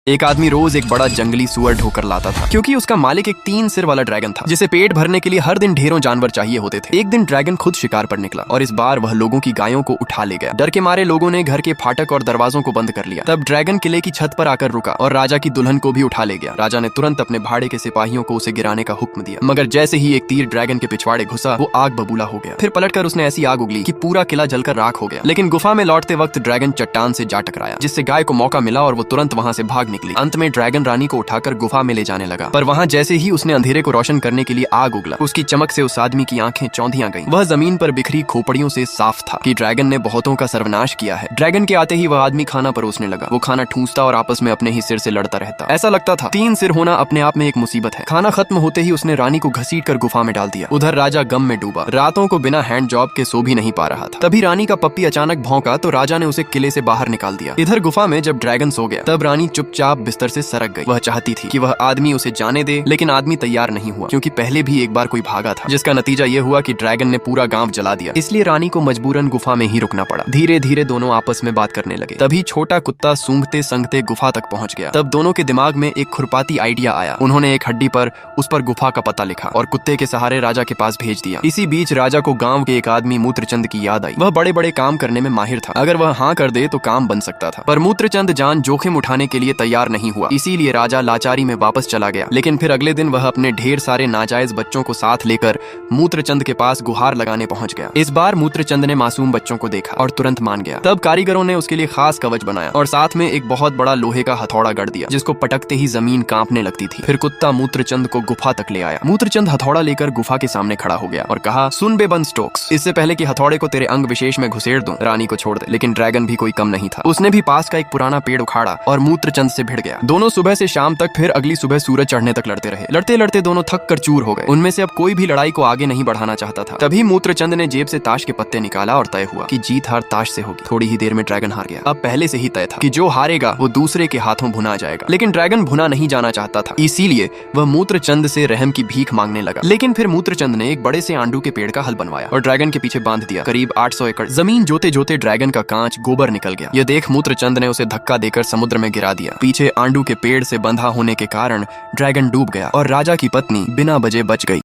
एक आदमी रोज एक बड़ा जंगली सुअर ढोकर लाता था, क्योंकि उसका मालिक एक 3 सिर वाला ड्रैगन था जिसे पेट भरने के लिए हर दिन ढेरों जानवर चाहिए होते थे। एक दिन ड्रैगन खुद शिकार पर निकला और इस बार वह लोगों की गायों को उठा ले गया। डर के मारे लोगों ने घर के फाटक और दरवाजों को बंद कर लिया। तब ड्रैगन किले की छत पर आकर रुका और राजा की दुल्हन को भी उठा ले गया। राजा ने तुरंत अपने भाड़े के सिपाहियों को उसे गिराने का हुक्म दिया, मगर जैसे ही एक तीर ड्रैगन के पिछवाड़े घुसा वो आग बबूला हो गया। फिर पलटकर उसने ऐसी आग उगली कि पूरा किला जलकर राख हो गया। लेकिन गुफा में लौटते वक्त ड्रैगन चट्टान से जा टकराया, जिससे गाय को मौका मिला और वो तुरंत वहां से भाग निकली। अंत में ड्रैगन रानी को उठाकर गुफा में ले जाने लगा, पर वहां जैसे ही उसने अंधेरे को रोशन करने के लिए आग उगला, उसकी चमक से उस आदमी की आंखें चौंधियां गईं। वह जमीन पर बिखरी खोपड़ियों से साफ था कि ड्रैगन ने बहुतों का सर्वनाश किया है। ड्रैगन के आते ही वह आदमी खाना परोसने लगा। वो खाना ठूंसता और आपस में अपने ही सिर से लड़ता रहता। ऐसा लगता था 3 सिर होना अपने आप में एक मुसीबत है। खाना खत्म होते ही उसने रानी को घसीट कर गुफा में डाल दिया। उधर राजा गम में डूबा, रातों को बिना हैंड जॉब के सो भी नहीं पा रहा था। तभी रानी का पप्पी अचानक भौंका तो राजा ने उसे किले से बाहर निकाल दिया। इधर गुफा में जब ड्रैगन सो गया तब रानी चुपचाप बिस्तर से सरक गई। वह चाहती थी कि वह आदमी उसे जाने दे, लेकिन आदमी तैयार नहीं हुआ, क्योंकि पहले भी एक बार कोई भागा था, जिसका नतीजा ये हुआ कि ड्रैगन ने पूरा गांव जला दिया। इसलिए रानी को मजबूरन गुफा में ही रुकना पड़ा। धीरे धीरे दोनों आपस में बात करने लगे। तभी छोटा कुत्ता सूंघते संगते गुफा तक पहुंच गया। तब दोनों के दिमाग में एक खुरपाती आइडिया आया। उन्होंने एक हड्डी पर उस पर गुफा का पता लिखा और कुत्ते के सहारे राजा के पास भेज दिया। इसी बीच राजा को गांव के एक आदमी मूत्रचंद की याद आई। वह बड़े बड़े काम करने में माहिर था। अगर वह हाँ कर दे तो काम बन सकता था, पर मूत्रचंद जान जोखिम उठाने के लिए तैयार नहीं हुआ। इसीलिए राजा लाचारी में वापस चला गया। लेकिन फिर अगले दिन वह अपने ढेर सारे नाजायज बच्चों को साथ लेकर मूत्रचंद के पास गुहार लगाने पहुंच गया। इस बार मूत्रचंद ने मासूम बच्चों को देखा और तुरंत मान गया। तब कारीगरों ने उसके लिए खास कवच बनाया और साथ में एक बहुत बड़ा लोहे का हथौड़ा गढ़ दिया, जिसको पटकते ही जमीन कांपने लगती थी। फिर कुत्ता मूत्रचंद को गुफा तक ले आया। मूत्रचंद हथौड़ा लेकर गुफा के सामने खड़ा हो गया और कहा, सुन बेबन स्टोक्स, इससे पहले कि हथौड़े को तेरे अंग विशेष में घुसेड़ दूं, रानी को छोड़ दे। लेकिन ड्रैगन भी कोई कम नहीं था। उसने भी पास का एक पुराना पेड़ उखाड़ा और मूत्रचंद से भिड़ गया। दोनों सुबह से शाम तक, फिर अगली सुबह सूरज चढ़ने तक लड़ते रहे। लड़ते लड़ते दोनों थक कर चूर हो गए। उनमें से अब कोई भी लड़ाई को आगे नहीं बढ़ाना चाहता था। तभी मूत्रचंद ने जेब से ताश के पत्ते निकाला और तय हुआ कि जीत हार ताश से होगी। थोड़ी ही देर में ड्रैगन हार गया। अब पहले से ही तय था कि जो हारेगा वो दूसरे के हाथों भुना जाएगा। लेकिन ड्रैगन भुना नहीं जाना चाहता था, इसीलिए वह मूत्रचंद से रहम की भीख मांगने लगा। लेकिन फिर मूत्रचंद ने एक बड़े से आंडू के पेड़ का हल बनवाया और ड्रैगन के पीछे बांध दिया। करीब 800 एकड़ जमीन जोते जोते ड्रैगन का कांच गोबर निकल गया। यह देख मूत्रचंद ने उसे धक्का देकर समुद्र में गिरा दिया। पीछे आंडू के पेड़ से बंधा होने के कारण ड्रैगन डूब गया और राजा की पत्नी बिना बजे बच गई।